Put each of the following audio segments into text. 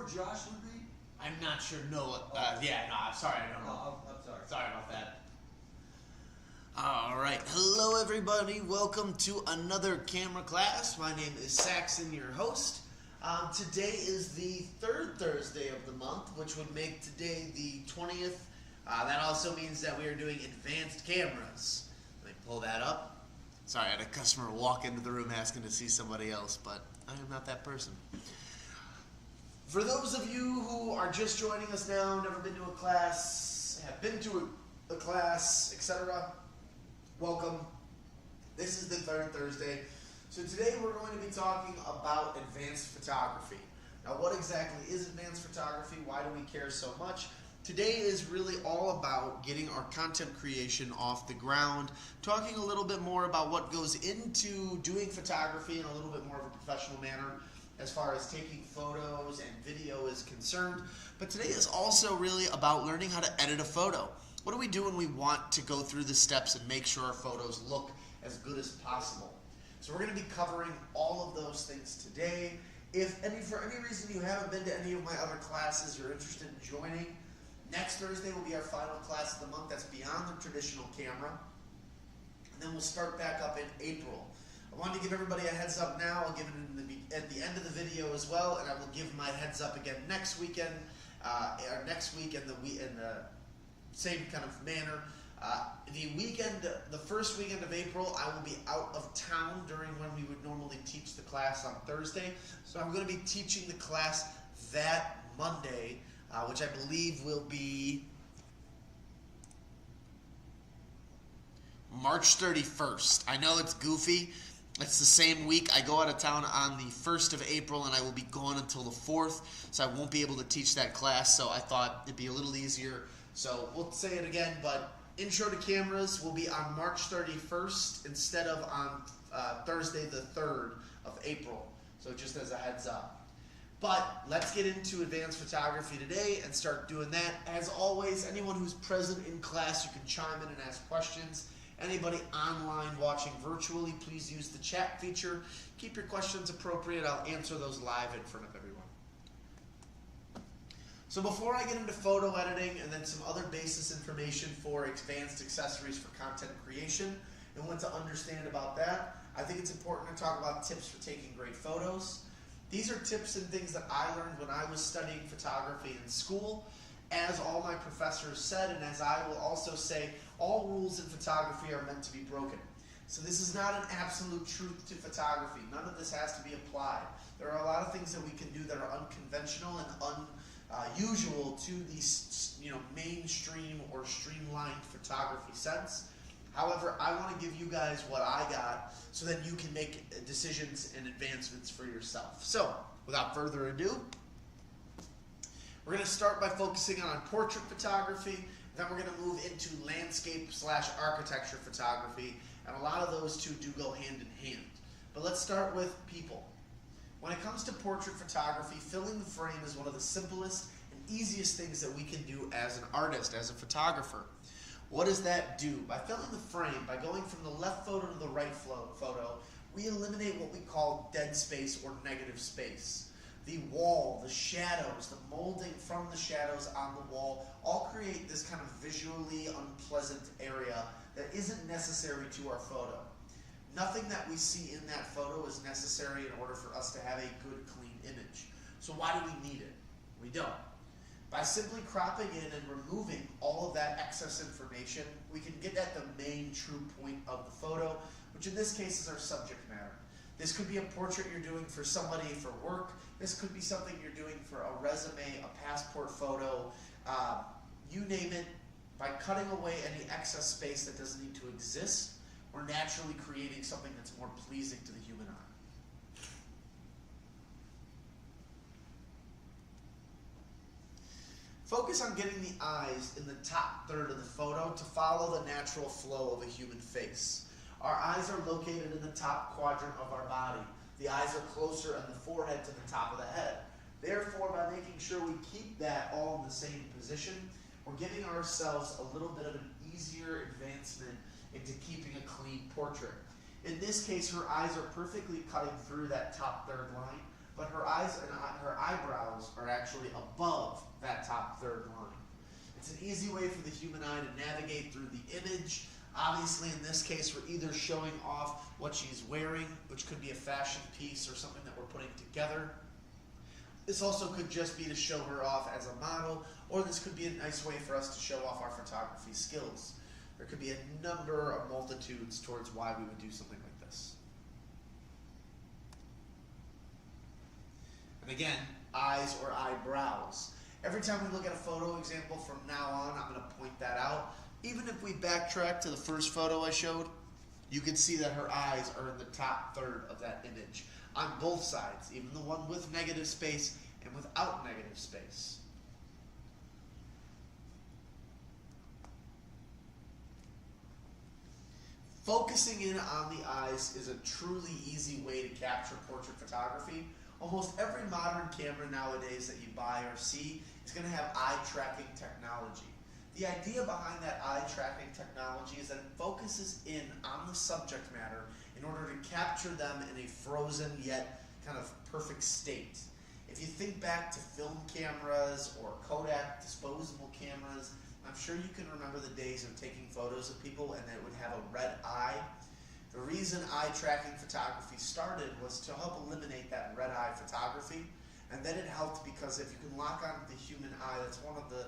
where Josh would be? I'm not sure. No, yeah, no, I'm sorry, I don't know. I'm sorry. Sorry about that. Alright, hello everybody. Welcome to another camera class. My name is Saxon, your host. Today is the third Thursday of the month, which would make today the 20th. That also means that we are doing advanced cameras. Let me pull that up. Sorry, I had a customer walk into the room asking to see somebody else, but I am not that person. For those of you who are just joining us now, never been to a class, have been to a class, etc., welcome. This is the third Thursday. So today we're going to be talking about advanced photography. Now, what exactly is advanced photography? Why do we care so much? Today is really all about getting our content creation off the ground, talking a little bit more about what goes into doing photography in a little bit more of a professional manner as far as taking photos and video is concerned. But today is also really about learning how to edit a photo. What do we do when we want to go through the steps and make sure our photos look as good as possible? So we're going to be covering all of those things today. If for any reason you haven't been to any of my other classes, you're interested in joining, next Thursday will be our final class of the month. That's beyond the traditional camera. And then we'll start back up in April. I wanted to give everybody a heads up now. I'll give it at the end of the video as well, and I will give my heads up again next weekend, or next week in the same kind of manner. The first weekend of April, I will be out of town during when we would normally teach the class on Thursday. So I'm going to be teaching the class that Monday, which I believe will be March 31st. I know it's goofy. It's the same week. I go out of town on the 1st of April, and I will be gone until the 4th, so I won't be able to teach that class, so I thought it'd be a little easier. So we'll say it again, but Intro to Cameras will be on March 31st instead of on Thursday the 3rd of April, so just as a heads up. But let's get into advanced photography today and start doing that. As always, anyone who's present in class, you can chime in and ask questions. Anybody online watching virtually, please use the chat feature. Keep your questions appropriate. I'll answer those live in front of everyone. So before I get into photo editing and then some other basis information for advanced accessories for content creation and what to understand about that, I think it's important to talk about tips for taking great photos. These are tips and things that I learned when I was studying photography in school. As all my professors said, and as I will also say, all rules in photography are meant to be broken. So this is not an absolute truth to photography. None of this has to be applied. There are a lot of things that we can do that are unconventional and unusual to the mainstream or streamlined photography sense. However, I want to give you guys what I got so that you can make decisions and advancements for yourself. So, without further ado, we're going to start by focusing on portrait photography, then we're going to move into landscape/architecture photography, and a lot of those two do go hand in hand. But let's start with people. When it comes to portrait photography, filling the frame is one of the simplest and easiest things that we can do as an artist, as a photographer. What does that do? By filling the frame, by going from the left photo to the right photo, we eliminate what we call dead space or negative space. The wall, the shadows, the molding from the shadows on the wall all create this kind of visually unpleasant area that isn't necessary to our photo. Nothing that we see in that photo is necessary in order for us to have a good, clean image. So why do we need it? We don't. By simply cropping in and removing all of that excess information, we can get at the main true point of the photo, which in this case is our subject matter. This could be a portrait you're doing for somebody for work. This could be something you're doing for a resume, a passport photo, you name it. By cutting away any excess space that doesn't need to exist, we're naturally creating something that's more pleasing to the human eye. Focus on getting the eyes in the top third of the photo to follow the natural flow of a human face. Our eyes are located in the top quadrant of our body. The eyes are closer in the forehead to the top of the head. Therefore, by making sure we keep that all in the same position, we're giving ourselves a little bit of an easier advancement into keeping a clean portrait. In this case, her eyes are perfectly cutting through that top third line, but her eyes and her eyebrows eyebrows are actually above that top third line. It's an easy way for the human eye to navigate through the image. Obviously, in this case, we're either showing off what she's wearing, which could be a fashion piece or something that we're putting together. This also could just be to show her off as a model, or this could be a nice way for us to show off our photography skills. There could be a number of multitudes towards why we would do something like this. And again, eyes or eyebrows. Every time we look at a photo example from now on, I'm going to point that out. Even if we backtrack to the first photo I showed, you can see that her eyes are in the top third of that image on both sides, even the one with negative space and without negative space. Focusing in on the eyes is a truly easy way to capture portrait photography. Almost every modern camera nowadays that you buy or see is going to have eye tracking technology. The idea behind that eye tracking technology is that it focuses in on the subject matter in order to capture them in a frozen yet kind of perfect state. If you think back to film cameras or Kodak disposable cameras, I'm sure you can remember the days of taking photos of people and it would have a red eye. The reason eye tracking photography started was to help eliminate that red eye photography, and then it helped because if you can lock onto the human eye, that's one of the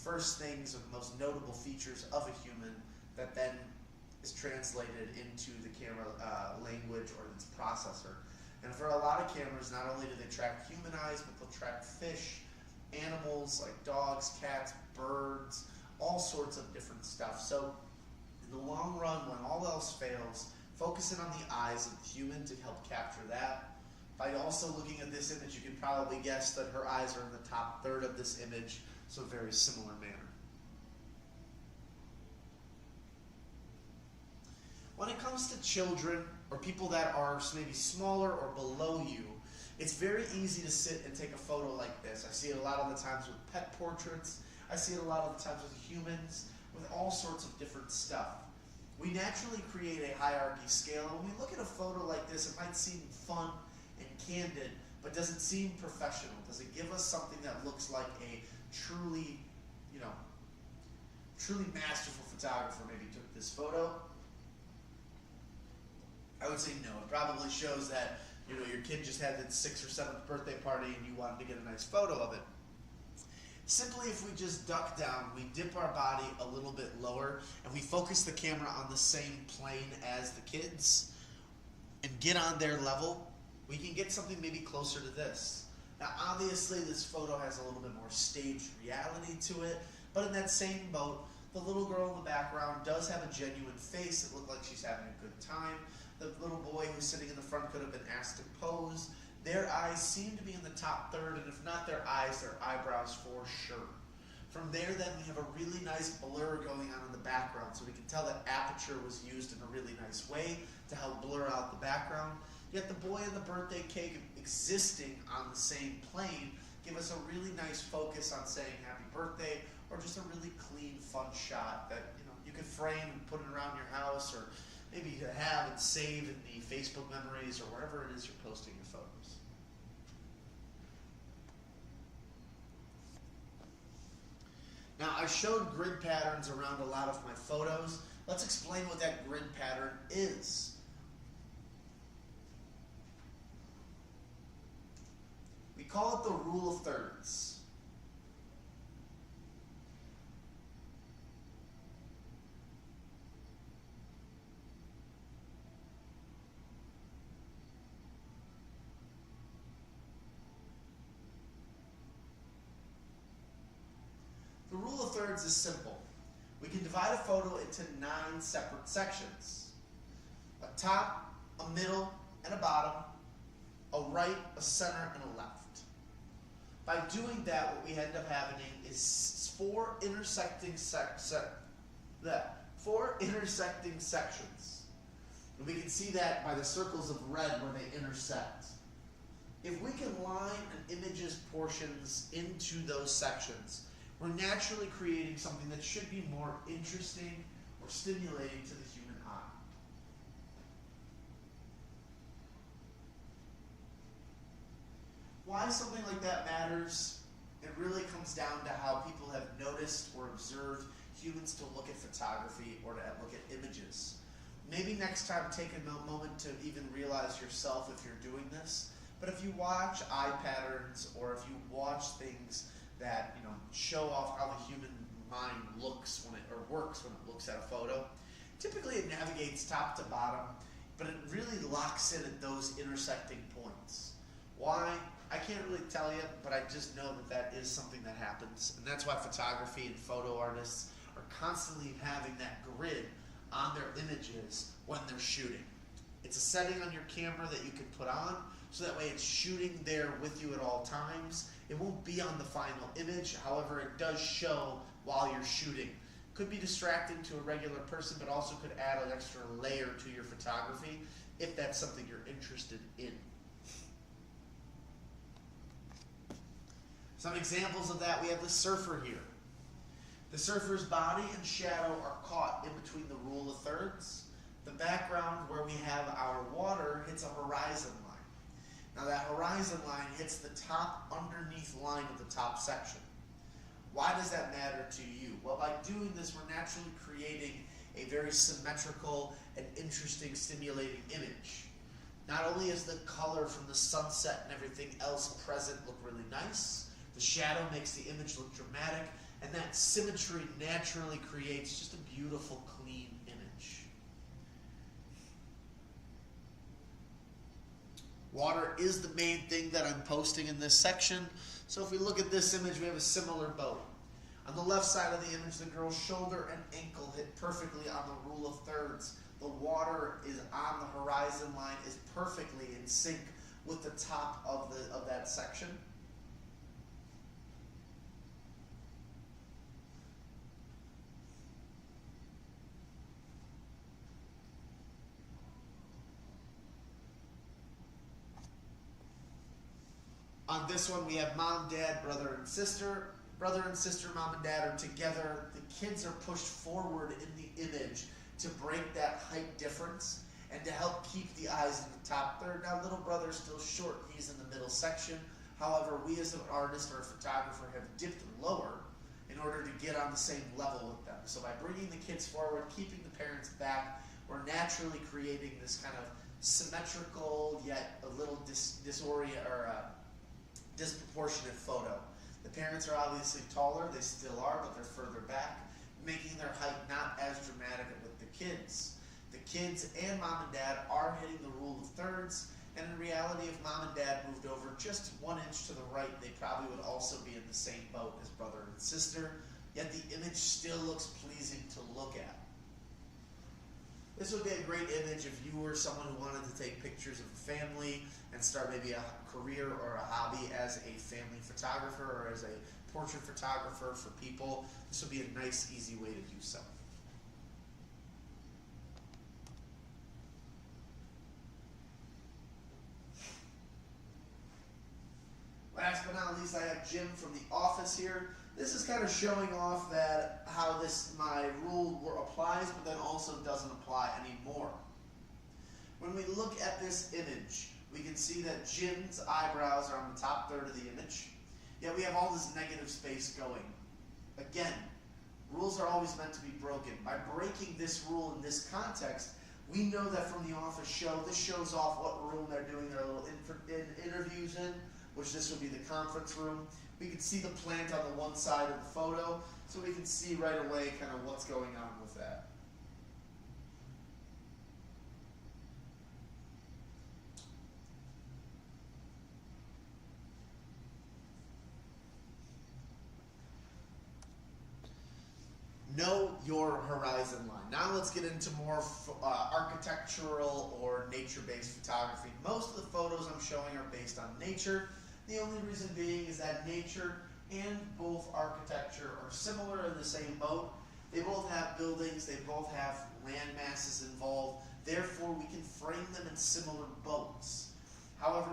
first things or the most notable features of a human that then is translated into the camera language or its processor. And for a lot of cameras, not only do they track human eyes, but they'll track fish, animals like dogs, cats, birds, all sorts of different stuff. So in the long run, when all else fails, focus in on the eyes of the human to help capture that. By also looking at this image, you can probably guess that her eyes are in the top third of this image, so a very similar manner. When it comes to children or people that are maybe smaller or below you, it's very easy to sit and take a photo like this. I see it a lot of the times with pet portraits. I see it a lot of the times with humans, with all sorts of different stuff. We naturally create a hierarchy scale. When we look at a photo like this, it might seem fun and candid, but does it seem professional? Does it give us something that looks like a truly, truly masterful photographer maybe took this photo? I would say no. It probably shows that your kid just had its 6th or 7th birthday party and you wanted to get a nice photo of it. Simply, if we just duck down, we dip our body a little bit lower, and we focus the camera on the same plane as the kids, and get on their level, we can get something maybe closer to this. Now, obviously, this photo has a little bit more staged reality to it, but in that same boat, the little girl in the background does have a genuine face. It looked like she's having a good time. The little boy who's sitting in the front could have been asked to pose. Their eyes seem to be in the top third, and if not their eyes, their eyebrows for sure. From there, then, we have a really nice blur going on in the background, so we can tell that aperture was used in a really nice way to help blur out the background. Yet the boy and the birthday cake existing on the same plane give us a really nice focus on saying happy birthday, or just a really clean, fun shot that you could frame and put it around your house, or maybe you have and save in the Facebook memories or wherever it is you're posting your photos. Now, I showed grid patterns around a lot of my photos. Let's explain what that grid pattern is. We call it the rule of thirds. The rule of thirds is simple. We can divide a photo into 9 separate sections. A top, a middle, and a bottom, a right, a center, and a left. By doing that, what we end up having is 4 intersecting sections. And we can see that by the circles of red where they intersect. If we can line an image's portions into those sections, we're naturally creating something that should be more interesting or stimulating to the human eye. Why why something like that matters, it really comes down to how people have noticed or observed humans to look at photography or to look at images. Maybe next time take a moment to even realize yourself if you're doing this. But if you watch eye patterns or if you watch things that show off how the human mind looks when it or works when it looks at a photo, typically it navigates top to bottom, but it really locks in at those intersecting points. Why? I can't really tell you, but I just know that that is something that happens, and that's why photography and photo artists are constantly having that grid on their images when they're shooting. It's a setting on your camera that you can put on, so that way it's shooting there with you at all times. It won't be on the final image, however it does show while you're shooting. Could be distracting to a regular person, but also could add an extra layer to your photography if that's something you're interested in. Some examples of that, we have the surfer here. The surfer's body and shadow are caught in between the rule of thirds. The background where we have our water hits a horizon line. Now that horizon line hits the top underneath line of the top section. Why does that matter to you? Well, by doing this, we're naturally creating a very symmetrical and interesting, stimulating image. Not only is the color from the sunset and everything else present look really nice, the shadow makes the image look dramatic, and that symmetry naturally creates just a beautiful, clean image. Water is the main thing that I'm posting in this section. So if we look at this image, we have a similar boat. On the left side of the image, the girl's shoulder and ankle hit perfectly on the rule of thirds. The water is on the horizon line, is perfectly in sync with the top of that section. On this one, we have mom, dad, brother, and sister. Brother and sister, mom and dad are together. The kids are pushed forward in the image to break that height difference and to help keep the eyes in the top third. Now, little brother's still short. He's in the middle section. However, we as an artist or a photographer have dipped lower in order to get on the same level with them. So by bringing the kids forward, keeping the parents back, we're naturally creating this kind of symmetrical yet a little disproportionate photo. The parents are obviously taller, they still are, but they're further back, making their height not as dramatic with the kids. The kids and mom and dad are hitting the rule of thirds, and in reality, if mom and dad moved over just 1 inch to the right, they probably would also be in the same boat as brother and sister, yet the image still looks pleasing to look at. This would be a great image if you were someone who wanted to take pictures of a family and start maybe a career or a hobby as a family photographer or as a portrait photographer for people. This would be a nice, easy way to do so. Last but not least, I have Jim from The Office here. This is kind of showing off that how my rule applies, but then also doesn't apply anymore. When we look at this image, we can see that Jim's eyebrows are on the top third of the image, yet we have all this negative space going. Again, rules are always meant to be broken. By breaking this rule in this context, we know that from The Office show, this shows off what room they're doing their little interviews in, which this would be the conference room. We can see the plant on the one side of the photo, so we can see right away kind of what's going on with that. Know your horizon line. Now let's get into more architectural or nature-based photography. Most of the photos I'm showing are based on nature. The only reason being is that nature and both architecture are similar in the same boat. They both have buildings, they both have land masses involved, therefore we can frame them in similar boats. However,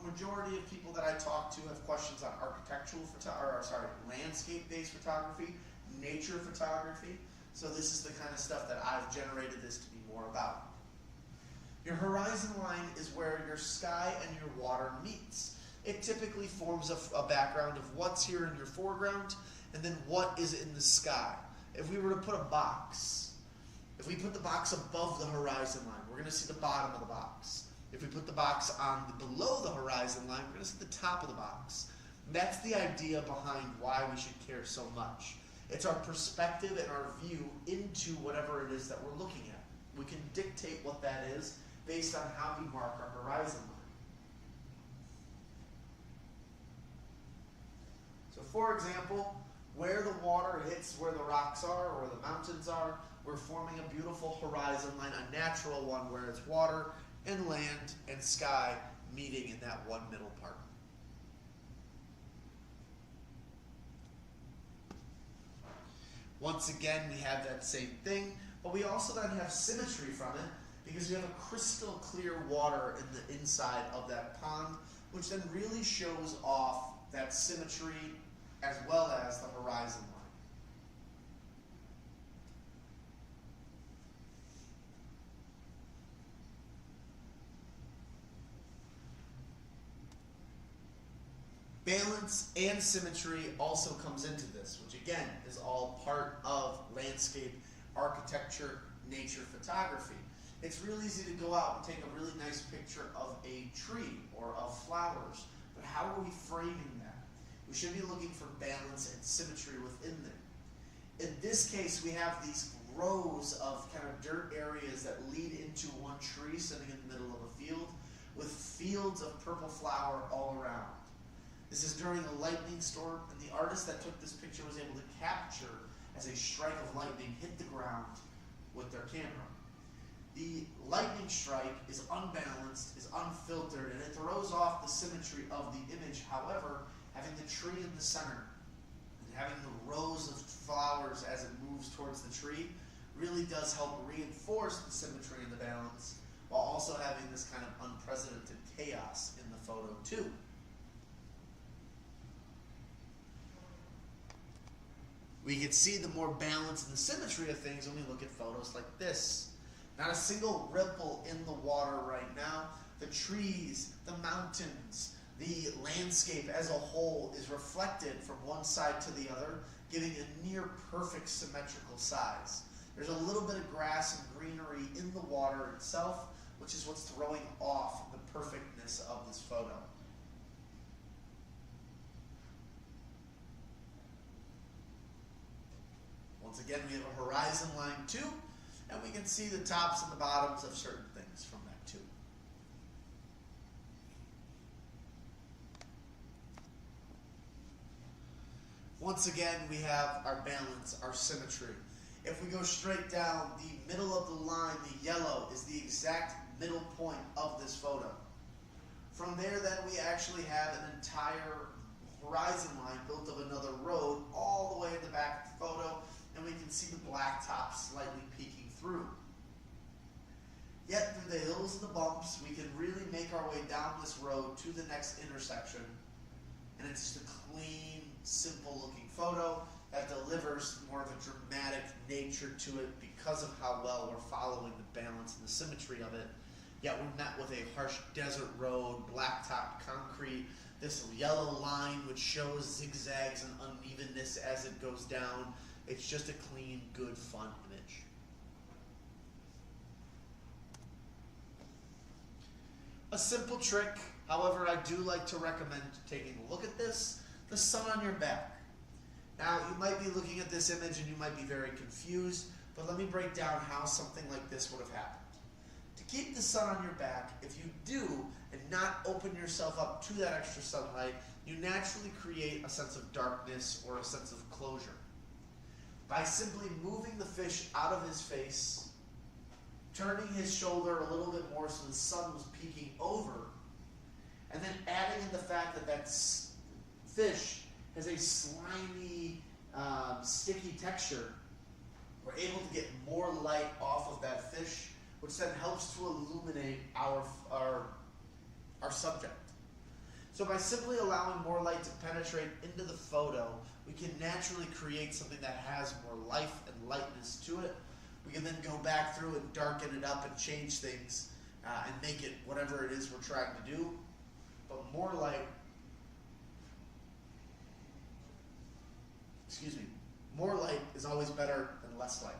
majority of people that I talk to have questions on landscape-based photography, nature photography, so this is the kind of stuff that I've generated this to be more about. Your horizon line is where your sky and your water meets. it typically forms a background of what's here in your foreground and then what is in the sky. If we were to put a box, if we put the box above the horizon line, we're going to see the bottom of the box. If we put the box below the horizon line, we're going to see the top of the box. That's the idea behind why we should care so much. It's our perspective and our view into whatever it is that we're looking at. We can dictate what that is based on how we mark our horizon line. So for example, where the water hits where the rocks are or where the mountains are, we're forming a beautiful horizon line, a natural one where it's water and land and sky meeting in that one middle part. Once again, we have that same thing, but we also then have symmetry from it because we have a crystal clear water in the inside of that pond, which then really shows off that symmetry as well as the horizon line. Balance and symmetry also comes into this, which again is all part of landscape architecture, nature photography. It's real easy to go out and take a really nice picture of a tree or of flowers, but how are we framing that? We should be looking for balance and symmetry within there. In this case, we have these rows of kind of dirt areas that lead into one tree sitting in the middle of a field with fields of purple flower all around. This is during a lightning storm, and the artist that took this picture was able to capture as a strike of lightning hit the ground with their camera. The lightning strike is unbalanced, is unfiltered, and it throws off the symmetry of the image. However, having the tree in the center and having the rows of flowers as it moves towards the tree really does help reinforce the symmetry and the balance, while also having this kind of unprecedented chaos in the photo too. We can see the more balance and the symmetry of things when we look at photos like this. Not a single ripple in the water right now. The trees, the mountains, the landscape as a whole is reflected from one side to the other, giving a near perfect symmetrical size. There's a little bit of grass and greenery in the water itself, which is what's throwing off the perfectness of this photo. Once again, we have a horizon line too, and we can see the tops and the bottoms of certain things from that too. Once again, we have our balance, our symmetry. If we go straight down, the middle of the line, the yellow, is the exact middle point of this photo. From there, then, we actually have an entire horizon line built of another road all the way in the back of the photo, and we can see the blacktop slightly peeking through. Yet through the hills and the bumps, we can really make our way down this road to the next intersection, and it's just a clean, simple looking photo that delivers more of a dramatic nature to it because of how well we're following the balance and the symmetry of it. Yet we're met with a harsh desert road, blacktop concrete, this yellow line which shows zigzags and unevenness as it goes down. It's just a clean, good, fun image. A simple trick, however, I do like to recommend taking a look at this, the sun on your back. Now, you might be looking at this image and you might be very confused, but let me break down how something like this would have happened. To keep the sun on your back, if you do and not open yourself up to that extra sunlight, you naturally create a sense of darkness or a sense of closure. By simply moving the fish out of his face, turning his shoulder a little bit more so the sun was peeking over, and then adding in the fact that that fish has a slimy, sticky texture, we're able to get more light off of that fish, which then helps to illuminate our subject. So by simply allowing more light to penetrate into the photo, we can naturally create something that has more life and lightness to it. We can then go back through and darken it up and change things and make it whatever it is we're trying to do. But more light, excuse me, more light is always better than less light.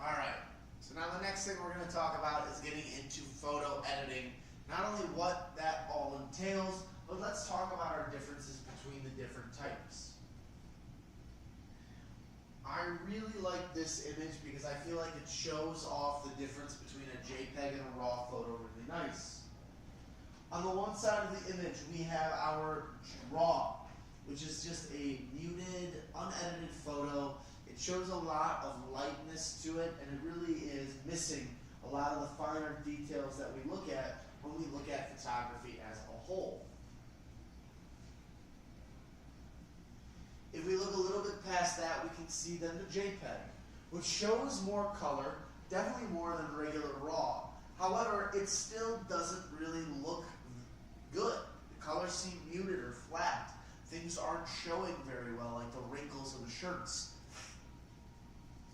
Alright, so now the next thing we're going to talk about is getting into photo editing. Not only what that all entails, but let's talk about our differences between the different types. I really like this image because I feel like it shows off the difference between a JPEG and a RAW photo really nice. On the one side of the image, we have our RAW, which is just a muted, unedited photo. It shows a lot of lightness to it, and it really is missing a lot of the finer details that we look at when we look at photography as a whole. If we look a little bit past that, we can see then the JPEG, which shows more color, definitely more than regular RAW. However, it still doesn't really look good. The colors seem muted or flat. Things aren't showing very well, like the wrinkles of the shirts.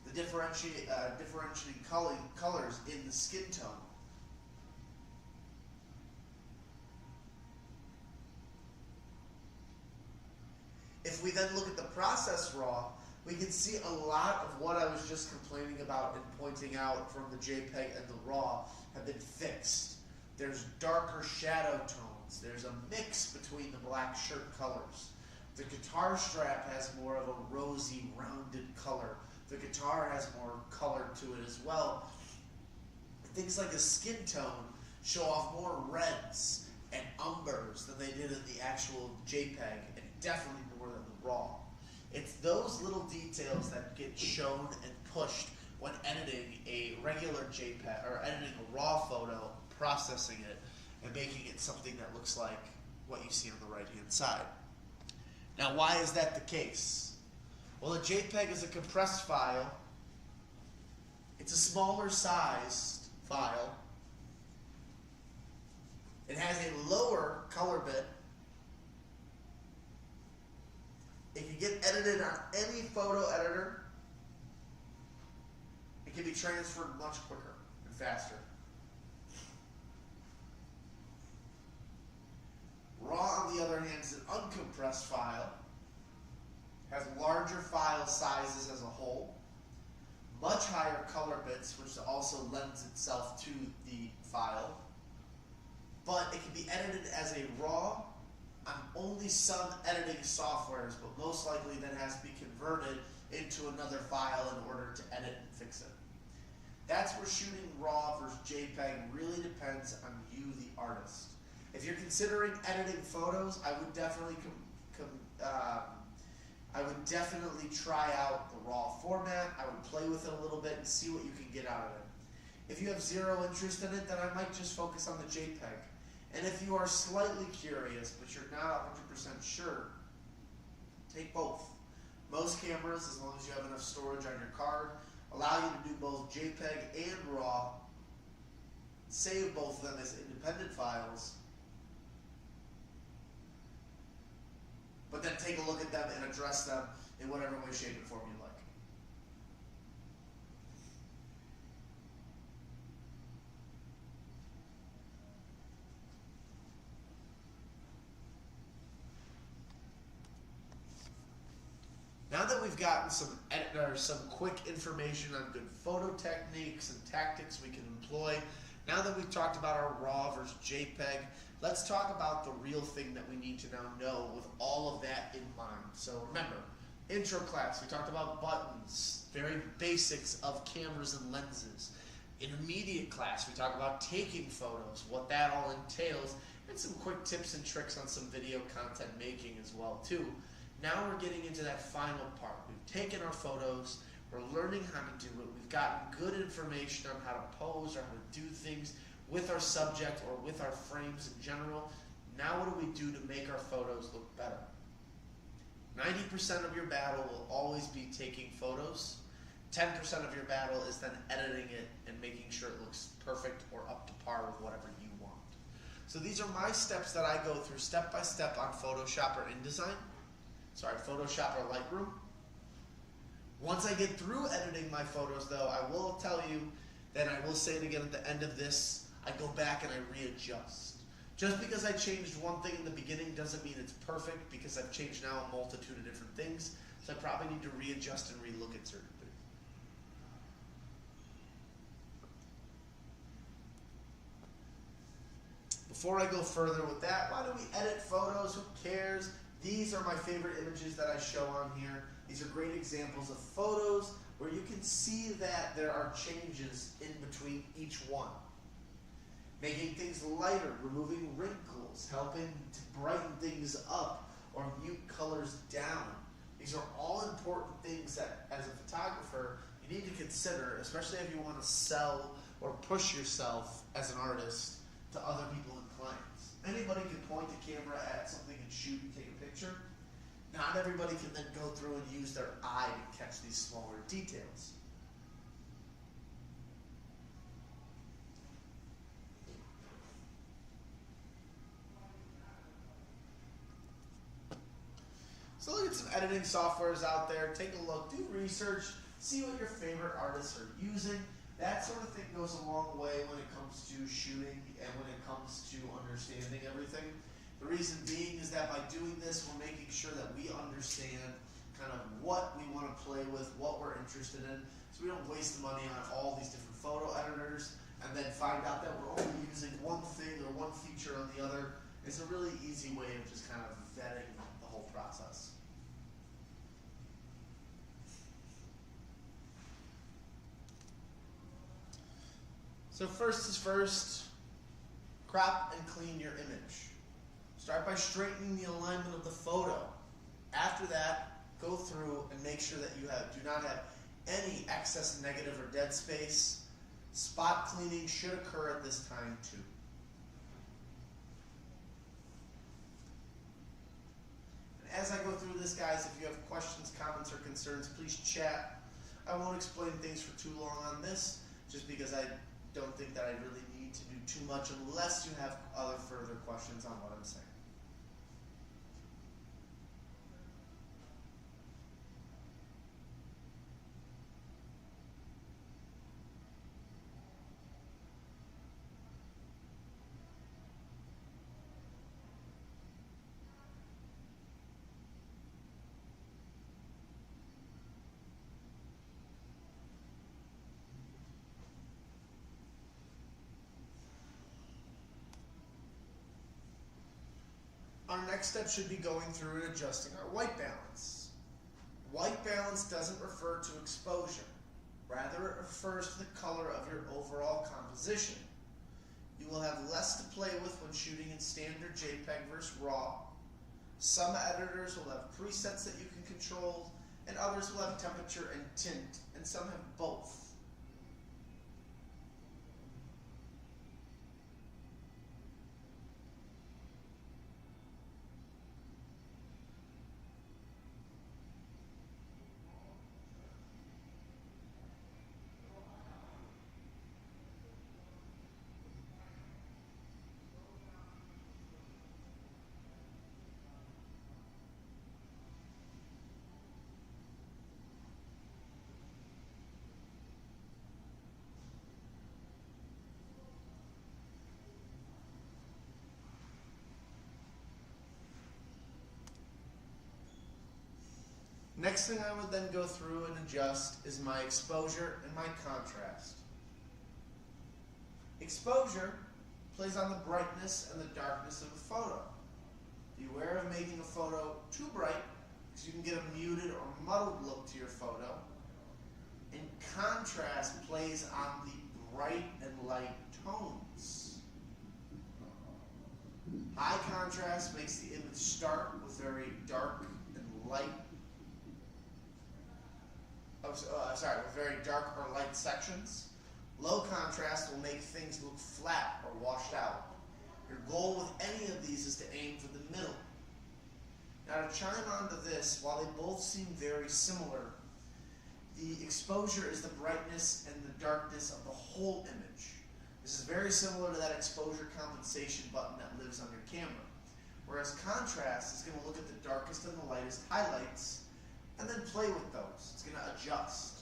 The differentiating colors in the skin tone. If we then look at the process RAW, we can see a lot of what I was just complaining about and pointing out from the JPEG and the RAW have been fixed. There's darker shadow tones. There's a mix between the black shirt colors. The guitar strap has more of a rosy, rounded color. The guitar has more color to it as well. Things like the skin tone show off more reds and umbers than they did in the actual JPEG, and definitely more than the RAW. It's those little details that get shown and pushed when editing a regular JPEG, or editing a RAW photo, processing it, and making it something that looks like what you see on the right-hand side. Now, why is that the case? Well, a JPEG is a compressed file. It's a smaller sized file. It has a lower color bit. It can get edited on any photo editor. It can be transferred much quicker and faster. RAW, on the other hand, is an uncompressed file. Has larger file sizes as a whole, much higher color bits, which also lends itself to the file, but it can be edited as a RAW on only some editing softwares, but most likely then has to be converted into another file in order to edit and fix it. That's where shooting RAW versus JPEG really depends on you, the artist. If you're considering editing photos, I would definitely try out the RAW format. I would play with it a little bit and see what you can get out of it. If you have zero interest in it, then I might just focus on the JPEG. And if you are slightly curious, but you're not 100% sure, take both. Most cameras, as long as you have enough storage on your card, allow you to do both JPEG and RAW, save both of them as independent files, but then take a look at them and address them in whatever way, shape, and form you like. Now that we've gotten some quick information on good photo techniques and tactics we can employ, now that we've talked about our RAW versus JPEG, let's talk about the real thing that we need to now know with all of that in mind. So remember, intro class, we talked about buttons, very basics of cameras and lenses. Intermediate class, we talk about taking photos, what that all entails, and some quick tips and tricks on some video content making as well too. Now we're getting into that final part. We've taken our photos, we're learning how to do it, we've gotten good information on how to pose or how to do things with our subject or with our frames in general. Now what do we do to make our photos look better? 90% of your battle will always be taking photos. 10% of your battle is then editing it and making sure it looks perfect or up to par with whatever you want. So these are my steps that I go through step by step on Photoshop or InDesign. Sorry, Photoshop or Lightroom. Once I get through editing my photos though, I will tell you that I will say it again at the end of this, I go back and I readjust. Just because I changed one thing in the beginning doesn't mean it's perfect, because I've changed now a multitude of different things. So I probably need to readjust and relook at certain things. Before I go further with that, why do we edit photos? Who cares? These are my favorite images that I show on here. These are great examples of photos where you can see that there are changes in between each one. Making things lighter, removing wrinkles, helping to brighten things up or mute colors down. These are all important things that, as a photographer, you need to consider, especially if you want to sell or push yourself as an artist to other people and clients. Anybody can point the camera at something and shoot and take a picture. Not everybody can then go through and use their eye to catch these smaller details. So look at some editing softwares out there, take a look, do research, see what your favorite artists are using. That sort of thing goes a long way when it comes to shooting and when it comes to understanding everything. The reason being is that by doing this, we're making sure that we understand kind of what we want to play with, what we're interested in, so we don't waste the money on all these different photo editors and then find out that we're only using one thing or one feature on the other. It's a really easy way of just kind of vetting the whole process. So first is first, crop and clean your image. Start by straightening the alignment of the photo. After that, go through and make sure that you do not have any excess negative or dead space. Spot cleaning should occur at this time too. And as I go through this, guys, if you have questions, comments, or concerns, please chat. I won't explain things for too long on this, just because I don't think that I really need to do too much unless you have other further questions on what I'm saying. Our next step should be going through and adjusting our white balance. White balance doesn't refer to exposure. Rather, it refers to the color of your overall composition. You will have less to play with when shooting in standard JPEG versus RAW. Some editors will have presets that you can control, and others will have temperature and tint, and some have both. Next thing I would then go through and adjust is my exposure and my contrast. Exposure plays on the brightness and the darkness of a photo. Beware of making a photo too bright, because you can get a muted or muddled look to your photo. And contrast plays on the bright and light tones. High contrast makes the image start with very dark and light. With very dark or light sections. Low contrast will make things look flat or washed out. Your goal with any of these is to aim for the middle. Now to chime onto this, while they both seem very similar, the exposure is the brightness and the darkness of the whole image. This This is very similar to that exposure compensation button that lives on your camera. Whereas contrast is going to look at the darkest and the lightest highlights and then play with those. It's going to adjust.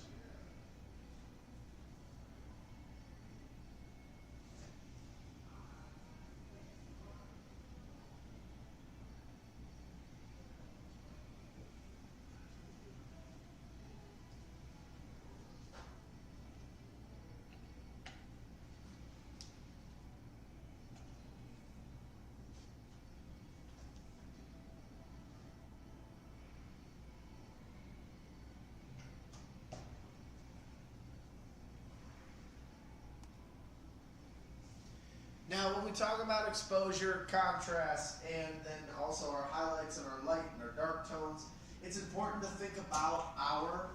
Now, when we talk about exposure, contrast, and then also our highlights and our light and our dark tones, it's important to think about our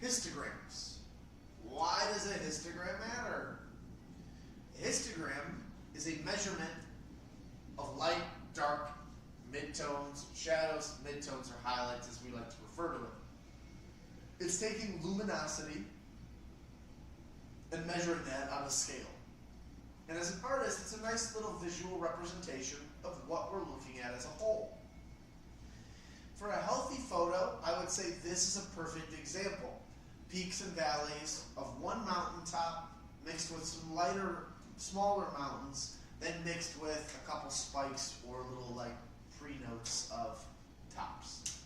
histograms. Why does a histogram matter? A histogram is a measurement of light, dark, midtones, shadows, midtones, or highlights, as we like to refer to it. It's taking luminosity and measuring that on a scale. And as an artist, it's a nice little visual representation of what we're looking at as a whole. For a healthy photo, I would say this is a perfect example. Peaks and valleys of one mountaintop mixed with some lighter, smaller mountains, then mixed with a couple spikes or little like pre-notes of tops.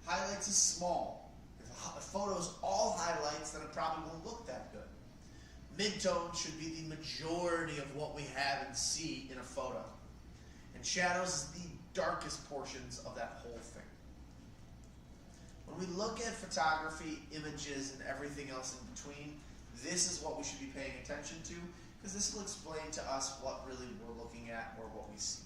Highlights is small. If a photo's all highlights, then it probably won't look that good. Midtone should be the majority of what we have and see in a photo. And shadows is the darkest portions of that whole thing. When we look at photography, images, and everything else in between, this is what we should be paying attention to, because this will explain to us what really we're looking at or what we see.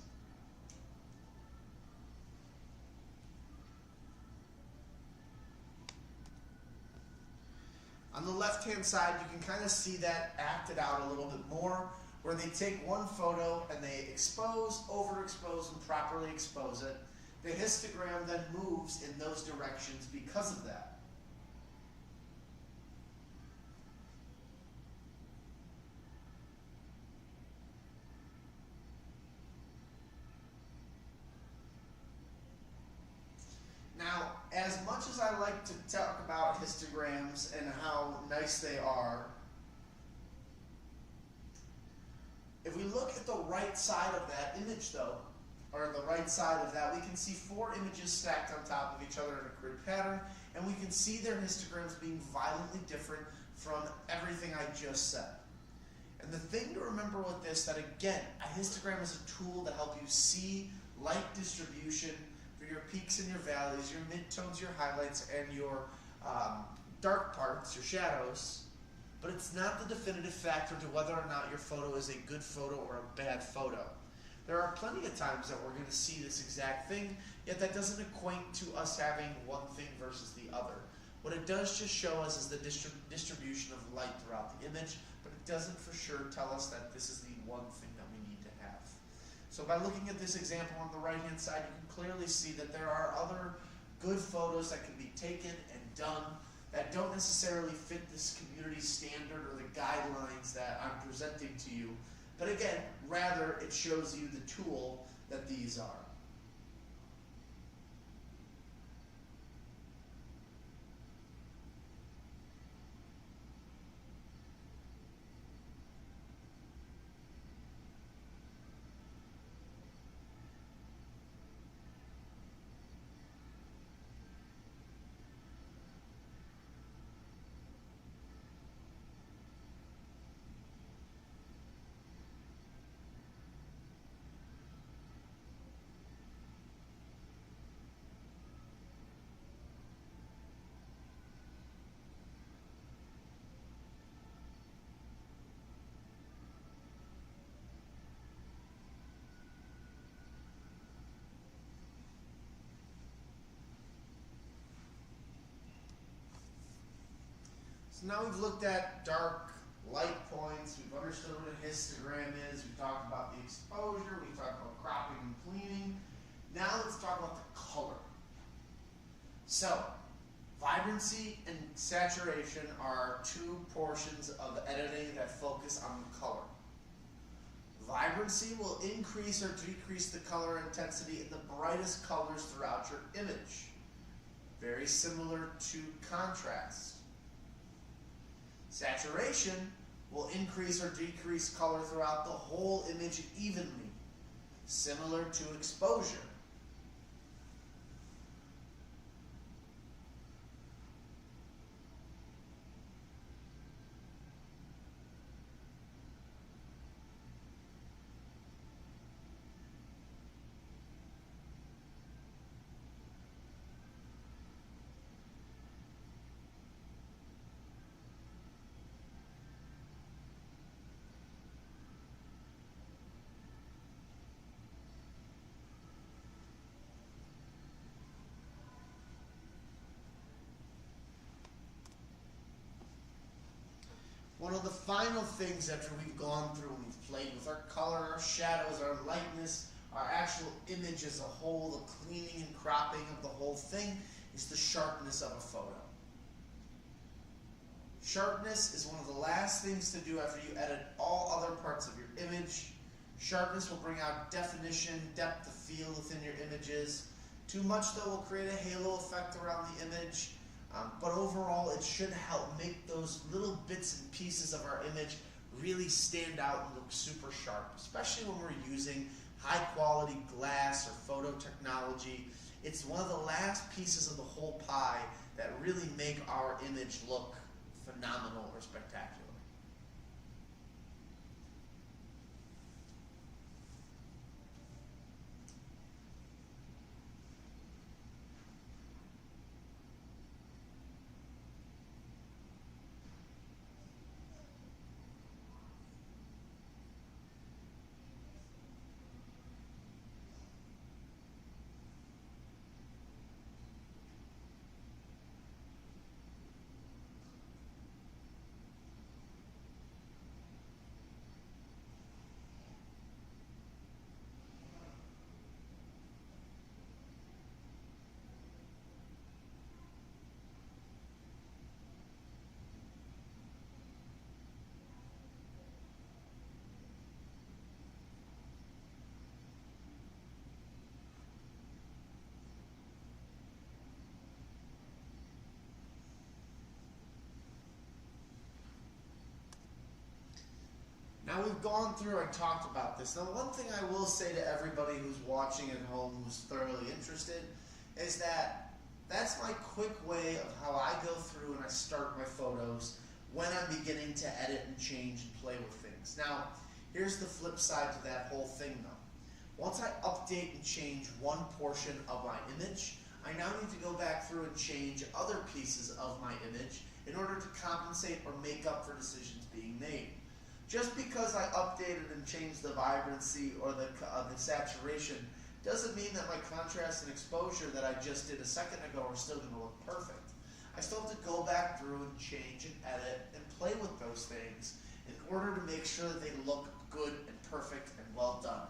On the left-hand side, you can kind of see that acted out a little bit more, where they take one photo and they expose, overexpose, and properly expose it. The histogram then moves in those directions because of that. Now, as much as I like to talk about histograms and how nice they are, if we look at the right side of that image though, or the right side of that, we can see 4 images stacked on top of each other in a grid pattern, and we can see their histograms being violently different from everything I just said. And the thing to remember with this, that again, a histogram is a tool to help you see light distribution for your peaks and your valleys, your midtones, your highlights, and your dark parts, your shadows. But it's not the definitive factor to whether or not your photo is a good photo or a bad photo. There are plenty of times that we're going to see this exact thing, yet that doesn't equate to us having one thing versus the other. What it does just show us is the distribution of light throughout the image, but it doesn't for sure tell us that this is the one thing that we need to have. So by looking at this example on the right-hand side, you can clearly see that there are other good photos that can be taken and done that don't necessarily fit this community standard or the guidelines that I'm presenting to you. But again, rather it shows you the tool that these are. So now we've looked at dark, light points, we've understood what a histogram is, we've talked about the exposure, we've talked about cropping and cleaning. Now let's talk about the color. So, Vibrancy and saturation are two portions of editing that focus on the color. Vibrancy will increase or decrease the color intensity in the brightest colors throughout your image. Very similar to contrast. Saturation will increase or decrease color throughout the whole image evenly, similar to exposure. One of the final things after we've gone through and we've played with our color, our shadows, our lightness, our actual image as a whole, the cleaning and cropping of the whole thing, is the sharpness of a photo. Sharpness is one of the last things to do after you edit all other parts of your image. Sharpness will bring out definition, depth of field within your images. Too much, though, will create a halo effect around the image. But overall, it should help make those little bits and pieces of our image really stand out and look super sharp, especially when we're using high-quality glass or photo technology. It's one of the last pieces of the whole pie that really make our image look phenomenal or spectacular. Now we've gone through and talked about this. Now one thing I will say to everybody who's watching at home who's thoroughly interested is that that's my quick way of how I go through and I start my photos when I'm beginning to edit and change and play with things. Now, here's the flip side to that whole thing though. Once I update and change one portion of my image, I now need to go back through and change other pieces of my image in order to compensate or make up for decisions being made. Just because I updated and changed the vibrancy or the saturation doesn't mean that my contrast and exposure that I just did a second ago are still going to look perfect. I still have to go back through and change and edit and play with those things in order to make sure that they look good and perfect and well done.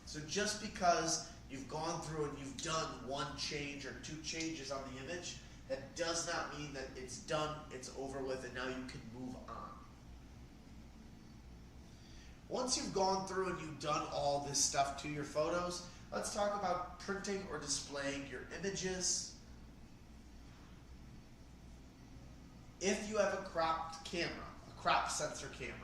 So just because you've gone through and you've done one change or two changes on the image, that does not mean that it's done, it's over with, and now you can move on. Once you've gone through and you've done all this stuff to your photos, let's talk about printing or displaying your images. If you have a cropped camera, a crop sensor camera,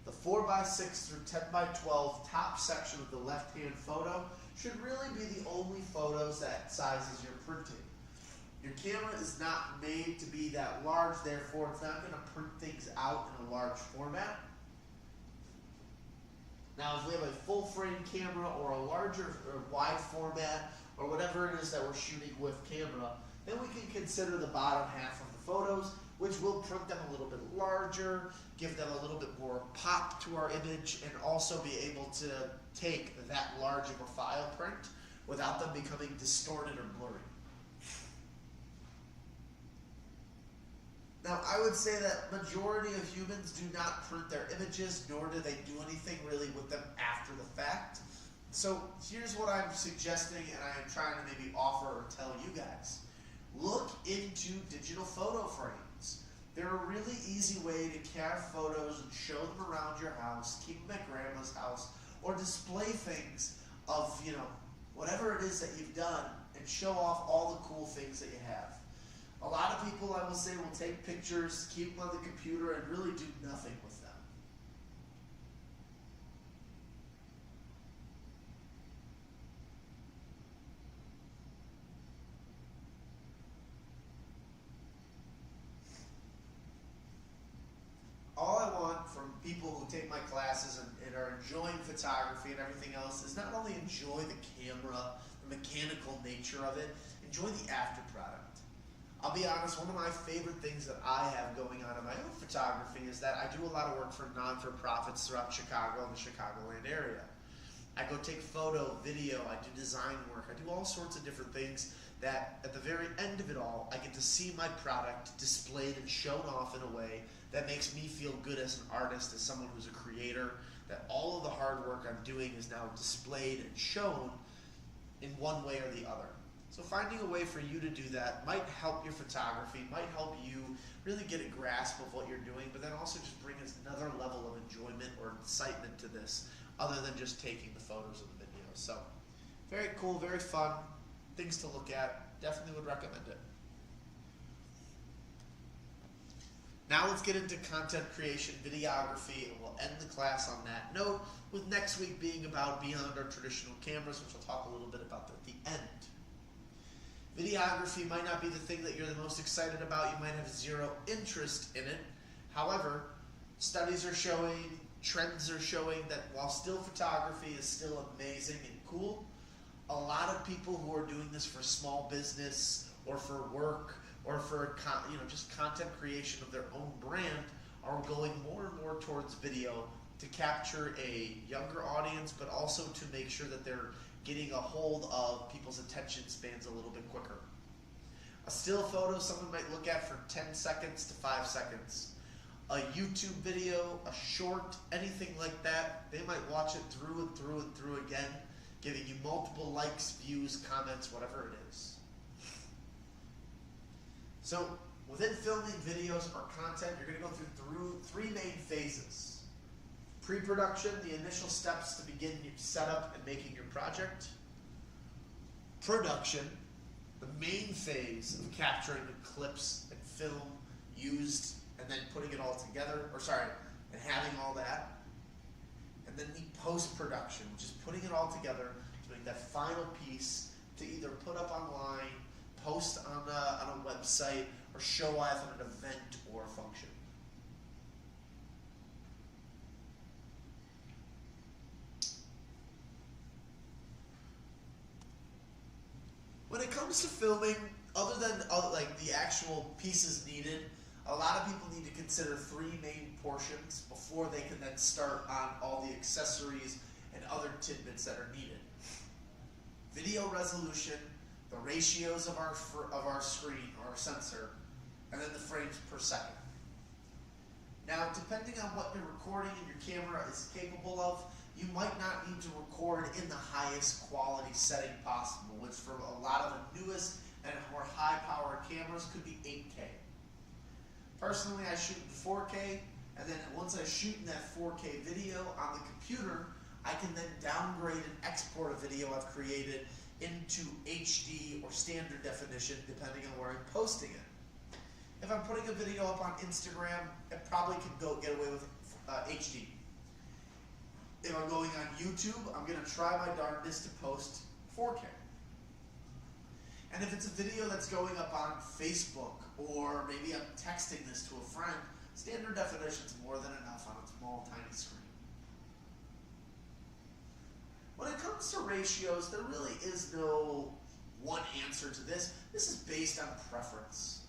the 4x6 through 10x12 top section of the left-hand photo should really be the only photos that sizes you're printing. Your camera is not made to be that large, therefore it's not going to print things out in a large format. Now if we have a full frame camera or a larger or wide format or whatever it is that we're shooting with camera, then we can consider the bottom half of the photos, which will print them a little bit larger, give them a little bit more pop to our image, and also be able to take that large of a file print without them becoming distorted or blurry. Now, I would say that majority of humans do not print their images, nor do they do anything really with them after the fact. So here's what I'm suggesting and I'm trying to maybe offer or tell you guys. look into digital photo frames. They're a really easy way to have photos and show them around your house, keep them at grandma's house, or display things of, whatever it is that you've done and show off all the cool things that you have. A lot of people, I will say, will take pictures, keep them on the computer, and really do nothing with them. All I want from people who take my classes and are enjoying photography and everything else is not only enjoy the camera, the mechanical nature of it, enjoy the after product. I'll be honest, one of my favorite things that I have going on in my own photography is that I do a lot of work for non-for-profits throughout Chicago and the Chicagoland area. I go take photo, video, I do design work, I do all sorts of different things that at the very end of it all, I get to see my product displayed and shown off in a way that makes me feel good as an artist, as someone who's a creator, that all of the hard work I'm doing is now displayed and shown in one way or the other. So finding a way for you to do that might help your photography, might help you really get a grasp of what you're doing, but then also just bring another level of enjoyment or excitement to this, other than just taking the photos of the video. So very cool, very fun, things to look at. Definitely would recommend it. Now let's get into content creation, videography, and we'll end the class on that note, with next week being about beyond our traditional cameras, which I'll talk a little bit about at the end. Videography might not be the thing that you're the most excited about. You might have zero interest in it. However, studies are showing, trends are showing that while still photography is still amazing and cool, a lot of people who are doing this for small business or for work or for just content creation of their own brand are going more and more towards video to capture a younger audience, but also to make sure that they're getting a hold of people's attention spans a little bit quicker. A still photo someone might look at for 10 seconds to 5 seconds. A YouTube video, a short, anything like that, they might watch it through and through and through again, giving you multiple likes, views, comments, whatever it is. So within filming videos or content, you're going to go through three main phases. Pre-production, the initial steps to begin your setup and making your project. Production, the main phase of capturing the clips and film used and then putting it all together, and having all that. And then the post-production, which is putting it all together to make that final piece to either put up online, post on a website, or show off at an event or function. When it comes to filming, other than the actual pieces needed, a lot of people need to consider three main portions before they can then start on all the accessories and other tidbits that are needed. Video resolution, the ratios of our screen or our sensor, and then the frames per second. Now, depending on what you're recording and your camera is capable of, you might not need to record in the highest quality setting possible, which for a lot of the newest and more high-powered cameras could be 8K. Personally, I shoot in 4K, and then once I shoot in that 4K video on the computer, I can then downgrade and export a video I've created into HD or standard definition, depending on where I'm posting it. If I'm putting a video up on Instagram, it probably can get away with HD. If I'm going on YouTube, I'm going to try my darndest to post 4K. And if it's a video that's going up on Facebook, or maybe I'm texting this to a friend, standard definition is more than enough on a small, tiny screen. When it comes to ratios, there really is no one answer to this. This is based on preference.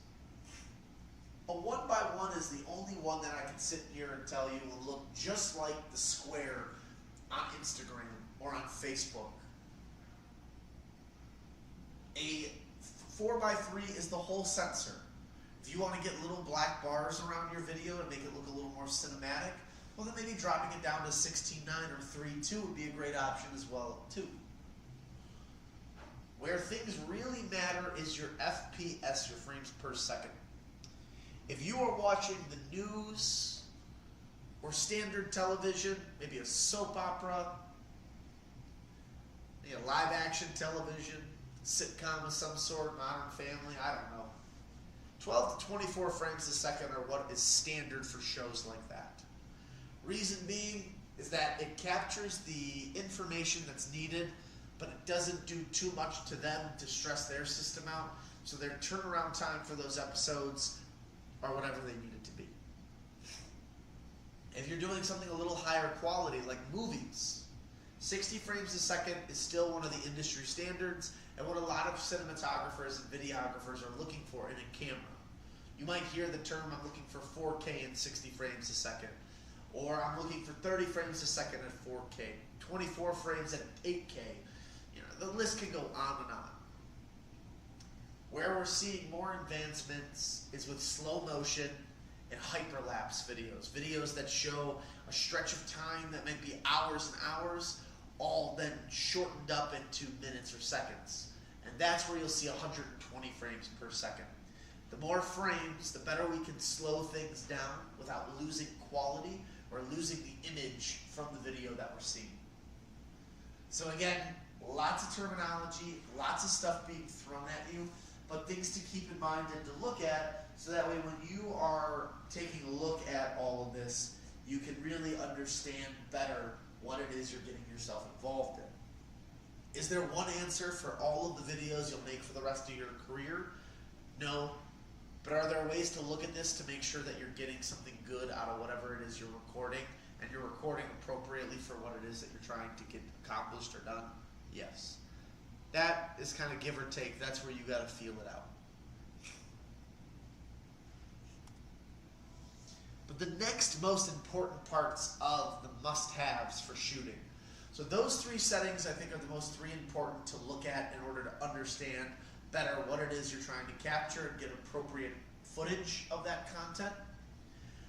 A 1x1 is the only one that I can sit here and tell you will look just like the square on Instagram or on Facebook. A 4x3 is the whole sensor. If you want to get little black bars around your video and make it look a little more cinematic, well then maybe dropping it down to 16:9 or 3:2 would be a great option as well too. Where things really matter is your FPS, your frames per second. If you are watching the news or standard television, maybe a soap opera, maybe a live action television, sitcom of some sort, Modern Family, I don't know. 12 to 24 frames a second are what is standard for shows like that. Reason being is that it captures the information that's needed, but it doesn't do too much to them to stress their system out, so their turnaround time for those episodes are whatever they need it to be. If you're doing something a little higher quality, like movies, 60 frames a second is still one of the industry standards and what a lot of cinematographers and videographers are looking for in a camera. You might hear the term, I'm looking for 4K and 60 frames a second, or I'm looking for 30 frames a second at 4K, 24 frames at 8K. The list can go on and on. Where we're seeing more advancements is with slow motion and hyperlapse videos. Videos that show a stretch of time that might be hours and hours, all then shortened up into minutes or seconds. And that's where you'll see 120 frames per second. The more frames, the better we can slow things down without losing quality or losing the image from the video that we're seeing. So again, lots of terminology, lots of stuff being thrown at you, but things to keep in mind and to look at, so that way when you are taking a look at all of this, you can really understand better what it is you're getting yourself involved in. Is there one answer for all of the videos you'll make for the rest of your career? No. But are there ways to look at this to make sure that you're getting something good out of whatever it is you're recording, and you're recording appropriately for what it is that you're trying to get accomplished or done? Yes. That is kind of give or take. That's where you got to feel it out. But the next most important parts of the must-haves for shooting. So those three settings I think are the most three important to look at in order to understand better what it is you're trying to capture and get appropriate footage of that content.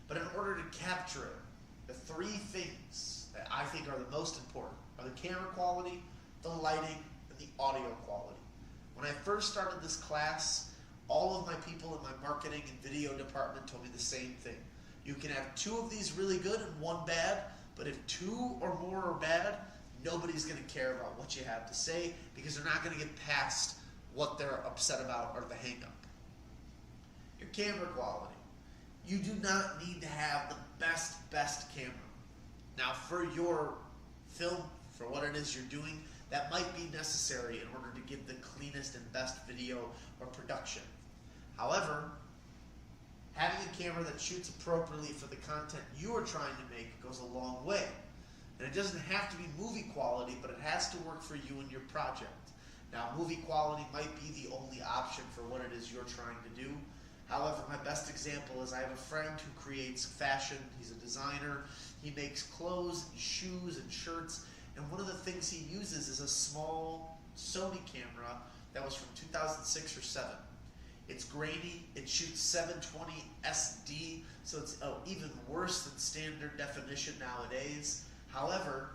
But in order to capture it, the three things that I think are the most important are the camera quality, the lighting, and the audio quality. When I first started this class, all of my people in my marketing and video department told me the same thing. You can have two of these really good and one bad, but if two or more are bad, nobody's going to care about what you have to say because they're not going to get past what they're upset about or the hang-up. Your camera quality. You do not need to have the best camera. Now for your film, for what it is you're doing, that might be necessary in order to give the cleanest and best video or production. However, having a camera that shoots appropriately for the content you are trying to make goes a long way. And it doesn't have to be movie quality, but it has to work for you and your project. Now, movie quality might be the only option for what it is you're trying to do. However, my best example is I have a friend who creates fashion. He's a designer. He makes clothes, and shoes, and shirts. And one of the things he uses is a small Sony camera that was from 2006 or 7. It's grainy. It shoots 720 SD, so it's even worse than standard definition nowadays. However,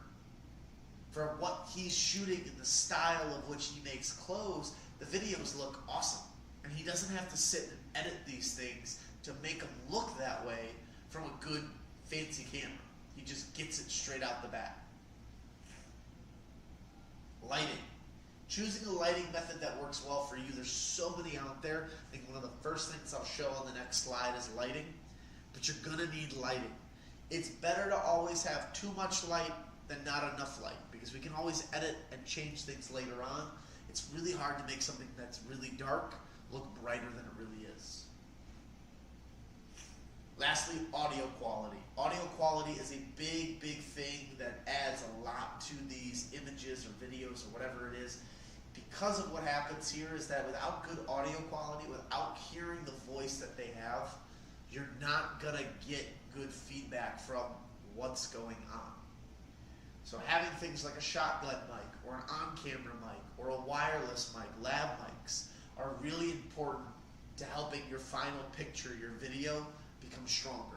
for what he's shooting and the style of which he makes clothes, the videos look awesome. And he doesn't have to sit and edit these things to make them look that way from a good, fancy camera. He just gets it straight out the bat. Lighting. Choosing a lighting method that works well for you. There's so many out there. I think one of the first things I'll show on the next slide is lighting. But you're going to need lighting. It's better to always have too much light than not enough light, because we can always edit and change things later on. It's really hard to make something that's really dark look brighter than it really is. Lastly, audio quality. Audio quality is a big thing that adds a lot to these images or videos or whatever it is. Because of what happens here is that without good audio quality, without hearing the voice that they have, you're not going to get good feedback from what's going on. So having things like a shotgun mic or an on-camera mic or a wireless mic, lav mics, are really important to helping your final picture, your video, become stronger.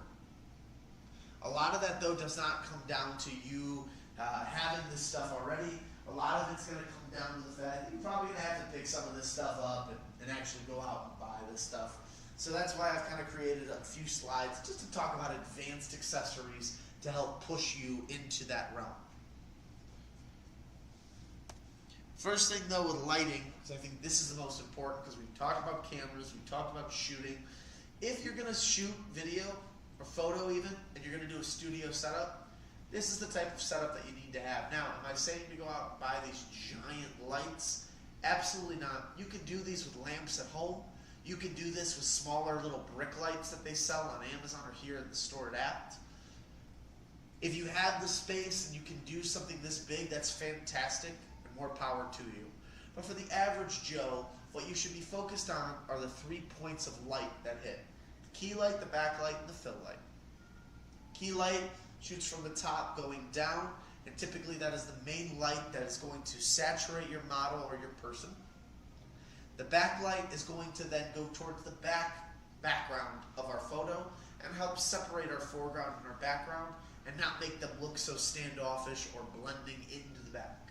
A lot of that, though, does not come down to you having this stuff already A lot of it's going to come down to the fact that you're probably going to have to pick some of this stuff up and actually go out and buy this stuff. So that's why I've kind of created a few slides just to talk about advanced accessories to help push you into that realm. First thing though with lighting, because I think this is the most important, because we talked about cameras, we talked about shooting. If you're going to shoot video or photo even, and you're going to do a studio setup, this is the type of setup that you need to have. Now, am I saying to go out and buy these giant lights? Absolutely not. You can do these with lamps at home. You can do this with smaller little brick lights that they sell on Amazon or here at the store at Apt. If you have the space and you can do something this big, that's fantastic and more power to you. But for the average Joe, what you should be focused on are the 3 points of light that hit. The key light, the backlight, and the fill light. Key light shoots from the top going down, and typically that is the main light that is going to saturate your model or your person. The backlight is going to then go towards the background of our photo and help separate our foreground and our background and not make them look so standoffish or blending into the back.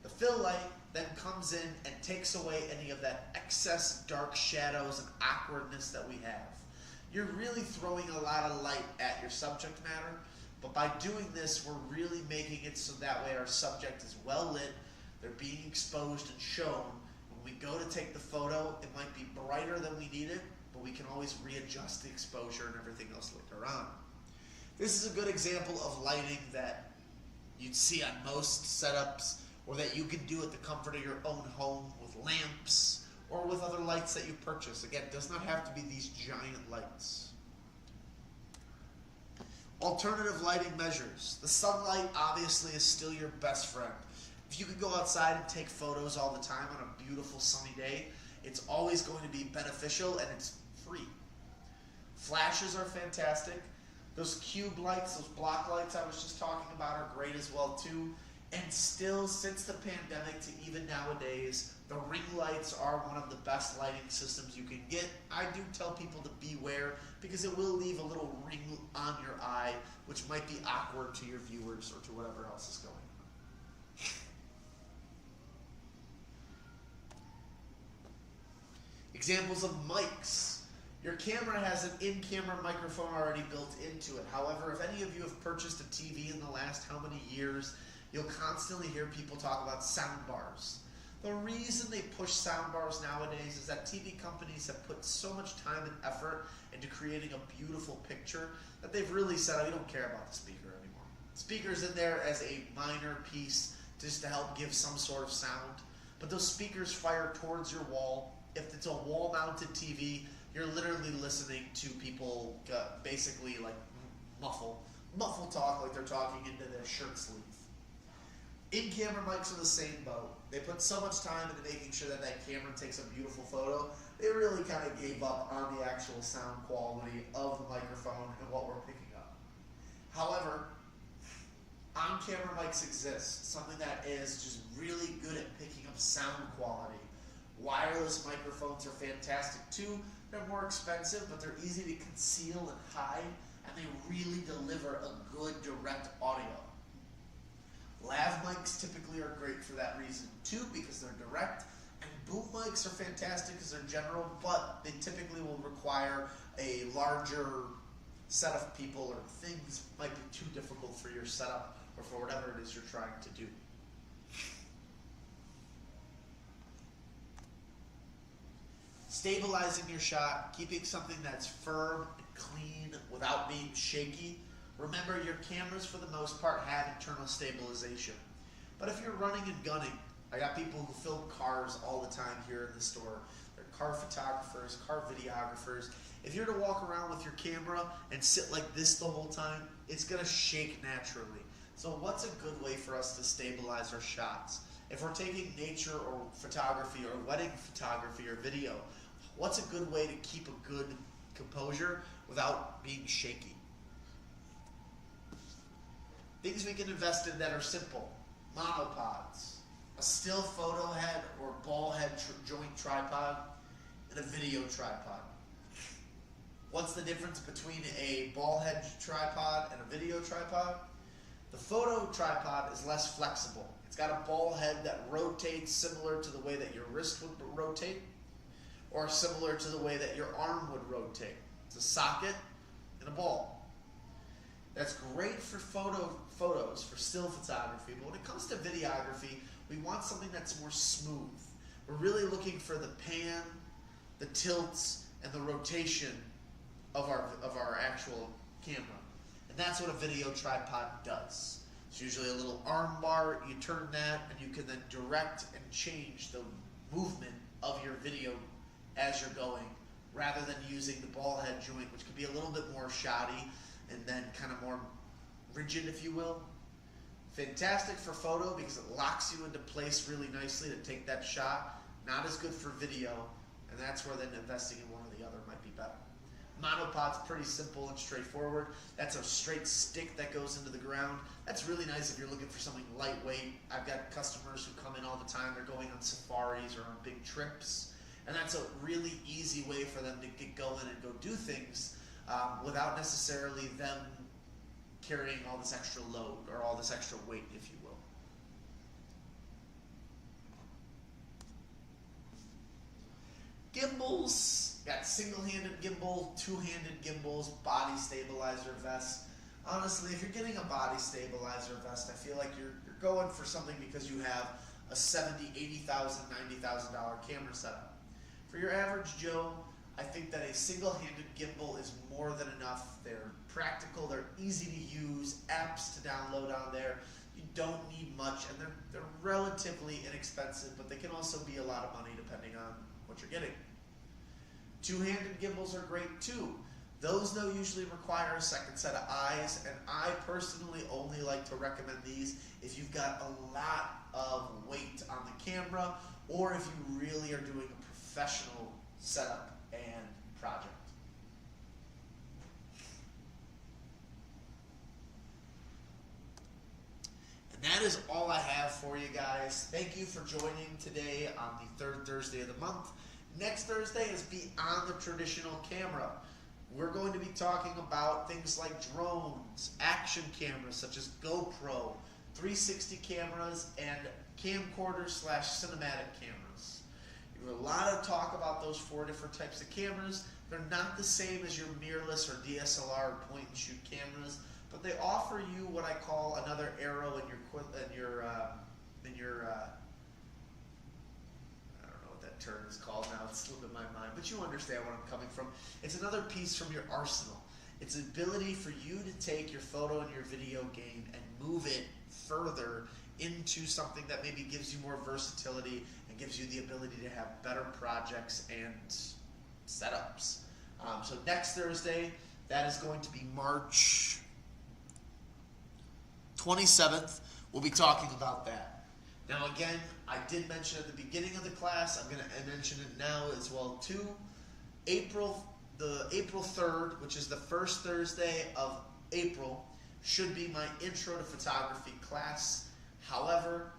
The fill light then comes in and takes away any of that excess dark shadows and awkwardness that we have. You're really throwing a lot of light at your subject matter, but by doing this, we're really making it so that way our subject is well lit, they're being exposed and shown. When we go to take the photo, it might be brighter than we need it, but we can always readjust the exposure and everything else later on. This is a good example of lighting that you'd see on most setups, or that you can do at the comfort of your own home with lamps, or with other lights that you purchase. Again, it does not have to be these giant lights. Alternative lighting measures. The sunlight obviously is still your best friend. If you could go outside and take photos all the time on a beautiful sunny day, it's always going to be beneficial and it's free. Flashes are fantastic. Those cube lights, those block lights I was just talking about are great as well too. And still, since the pandemic to even nowadays, the ring lights are one of the best lighting systems you can get. I do tell people to beware because it will leave a little ring on your eye, which might be awkward to your viewers or to whatever else is going on. Examples of mics. Your camera has an in-camera microphone already built into it. However, if any of you have purchased a TV in the last how many years, you'll constantly hear people talk about sound bars. The reason they push sound bars nowadays is that TV companies have put so much time and effort into creating a beautiful picture that they've really said, oh, we don't care about the speaker anymore. Speaker's in there as a minor piece just to help give some sort of sound, but those speakers fire towards your wall. If it's a wall-mounted TV, you're literally listening to people basically like muffle talk like they're talking into their shirt sleeve. In-camera mics are the same boat. They put so much time into making sure that that camera takes a beautiful photo, they really kind of gave up on the actual sound quality of the microphone and what we're picking up. However, on-camera mics exist, something that is just really good at picking up sound quality. Wireless microphones are fantastic too. They're more expensive, but they're easy to conceal and hide, and they really deliver a good direct audio. Lav mics typically are great for that reason too, because they're direct, and boom mics are fantastic because they're general, but they typically will require a larger set of people, or things might be too difficult for your setup or for whatever it is you're trying to do. Stabilizing your shot, keeping something that's firm and clean without being shaky. Remember, your cameras for the most part have internal stabilization. But if you're running and gunning, I got people who film cars all the time here in the store. They're car photographers, car videographers. If you're to walk around with your camera and sit like this the whole time, it's going to shake naturally. So what's a good way for us to stabilize our shots? If we're taking nature or photography or wedding photography or video, what's a good way to keep a good composure without being shaky? Things we can invest in that are simple. Monopods, a still photo head or ball head joint tripod, and a video tripod. What's the difference between a ball head tripod and a video tripod? The photo tripod is less flexible. It's got a ball head that rotates similar to the way that your wrist would rotate, or similar to the way that your arm would rotate. It's a socket and a ball. That's great for photos, for still photography, but when it comes to videography, we want something that's more smooth. We're really looking for the pan, the tilts, and the rotation of our actual camera. And that's what a video tripod does. It's usually a little arm bar. You turn that and you can then direct and change the movement of your video as you're going, rather than using the ball head joint, which could be a little bit more shoddy and then kind of more rigid, if you will. Fantastic for photo because it locks you into place really nicely to take that shot. Not as good for video, and that's where then investing in one or the other might be better. Monopod's pretty simple and straightforward. That's a straight stick that goes into the ground. That's really nice if you're looking for something lightweight. I've got customers who come in all the time. They're going on safaris or on big trips, and that's a really easy way for them to get going and go do things without necessarily them carrying all this extra load or all this extra weight, if you will. Gimbals, got single-handed gimbal, two-handed gimbals, body stabilizer vests. Honestly, if you're getting a body stabilizer vest, I feel like you're going for something because you have a $70,000, $80,000, $90,000 camera setup. For your average Joe, I think that a single-handed gimbal is more than enough. They're practical, they're easy to use, apps to download on there. You don't need much, and they're relatively inexpensive, but they can also be a lot of money depending on what you're getting. Two-handed gimbals are great too. Those, though, usually require a second set of eyes, and I personally only like to recommend these if you've got a lot of weight on the camera, or if you really are doing a professional setup and project. And that is all I have for you guys. Thank you for joining today on the third Thursday of the month. Next Thursday is Beyond the Traditional Camera. We're going to be talking about things like drones, action cameras such as GoPro, 360 cameras, and camcorder/cinematic cameras. There's a lot of talk about those 4 different types of cameras. They're not the same as your mirrorless or DSLR or point and shoot cameras, but they offer you what I call another arrow in your I don't know what that term is called now. It's slipping my mind, but you understand where I'm coming from. It's another piece from your arsenal. It's the ability for you to take your photo and your video game and move it further into something that maybe gives you more versatility and gives you the ability to have better projects and setups. So next Thursday, that is going to be March 27th. We'll be talking about that. Now again, I did mention at the beginning of the class, I'm going to mention it now as well too. April 3rd, which is the first Thursday of April, should be my Intro to Photography class. However,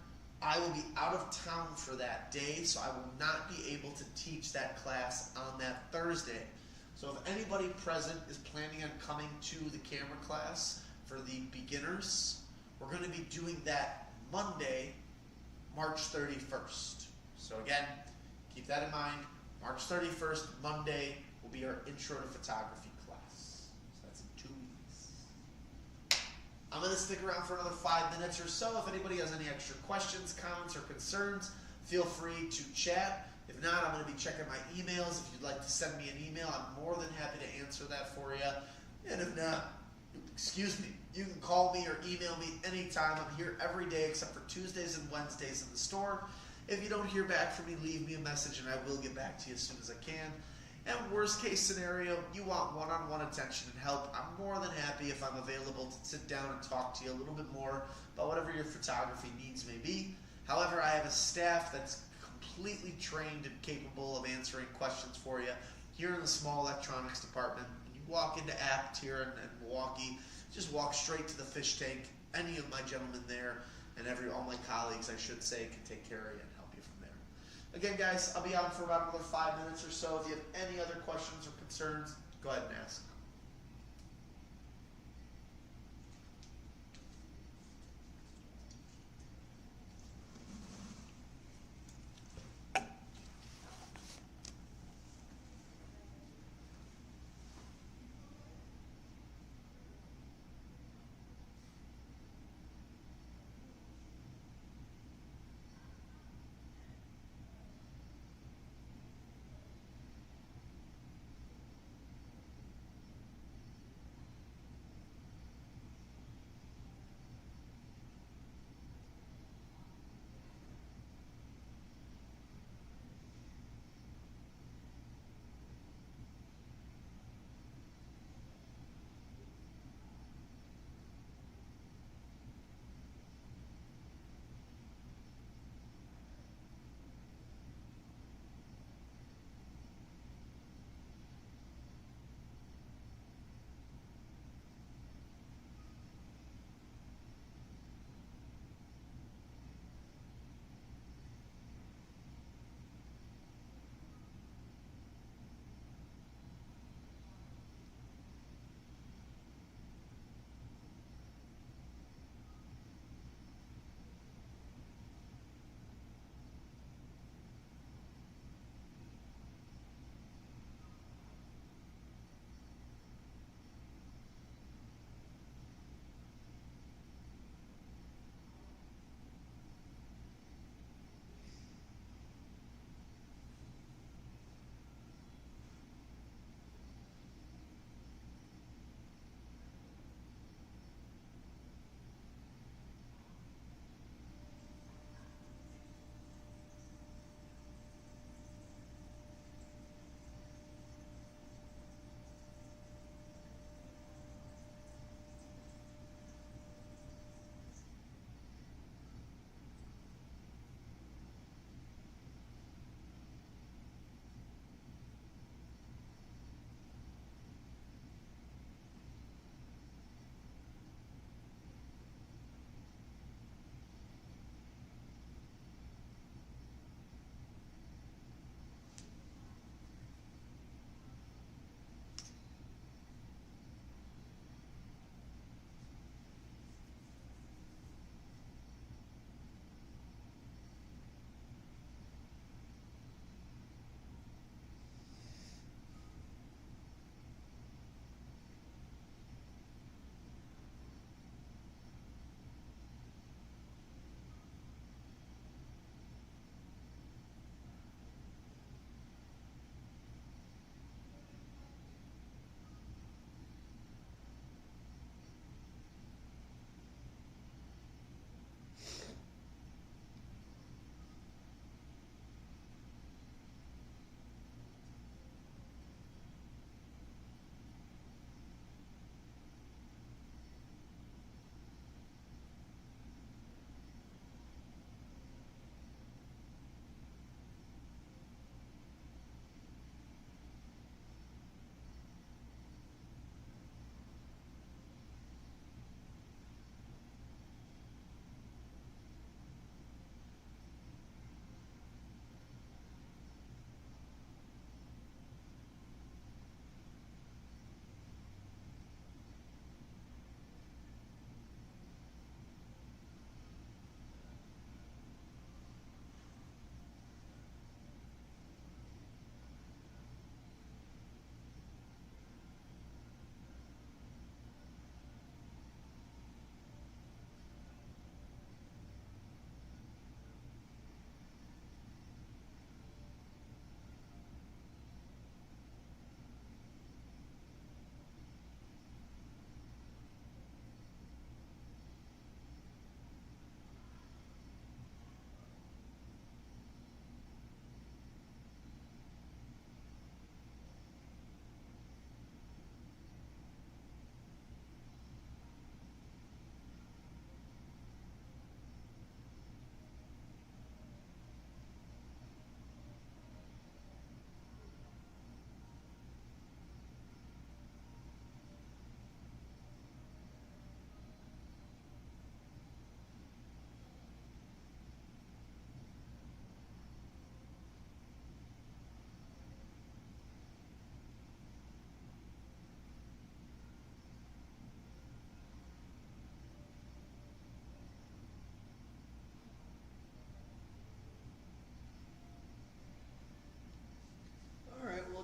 I will be out of town for that day, so I will not be able to teach that class on that Thursday. So if anybody present is planning on coming to the camera class for the beginners, we're going to be doing that Monday, March 31st. So again, keep that in mind. March 31st, Monday, will be our Intro to Photography class. So that's in 2 weeks. I'm going to stick around for another 5 minutes or so. If anybody has any extra questions, comments, or concerns, feel free to chat. If not, I'm going to be checking my emails. If you'd like to send me an email, I'm more than happy to answer that for you. And if not, excuse me, you can call me or email me anytime. I'm here every day except for Tuesdays and Wednesdays in the store. If you don't hear back from me, leave me a message and I will get back to you as soon as I can. And worst case scenario, you want one-on-one attention and help, I'm more than happy if I'm available to sit down and talk to you a little bit more about whatever your photography needs may be. However, I have a staff that's completely trained and capable of answering questions for you here in the small electronics department. When you walk into Apt here in Milwaukee, just walk straight to the fish tank. Any of my gentlemen there and all my colleagues, I should say, can take care of you and help you from there. Again, guys, I'll be on for about another 5 minutes or so. If you have any other questions or concerns, go ahead and ask.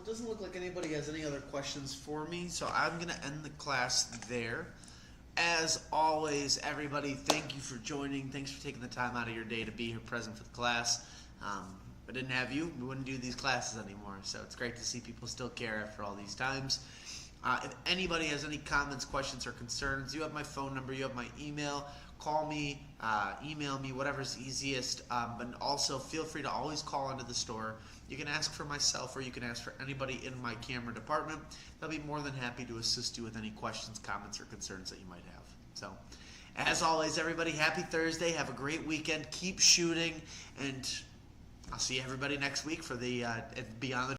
it doesn't look like anybody has any other questions for me, so I'm going to end the class there. As always, everybody, thank you for joining. Thanks for taking the time out of your day to be here present for the class. If I didn't have you, we wouldn't do these classes anymore, so it's great to see people still care after all these times. If anybody has any comments, questions, or concerns, you have my phone number, you have my email. Call me, email me, whatever's easiest. But also feel free to always call into the store. You can ask for myself or you can ask for anybody in my camera department. They'll be more than happy to assist you with any questions, comments, or concerns that you might have. So, as always, everybody, happy Thursday. Have a great weekend. Keep shooting, and I'll see everybody next week for the Beyond the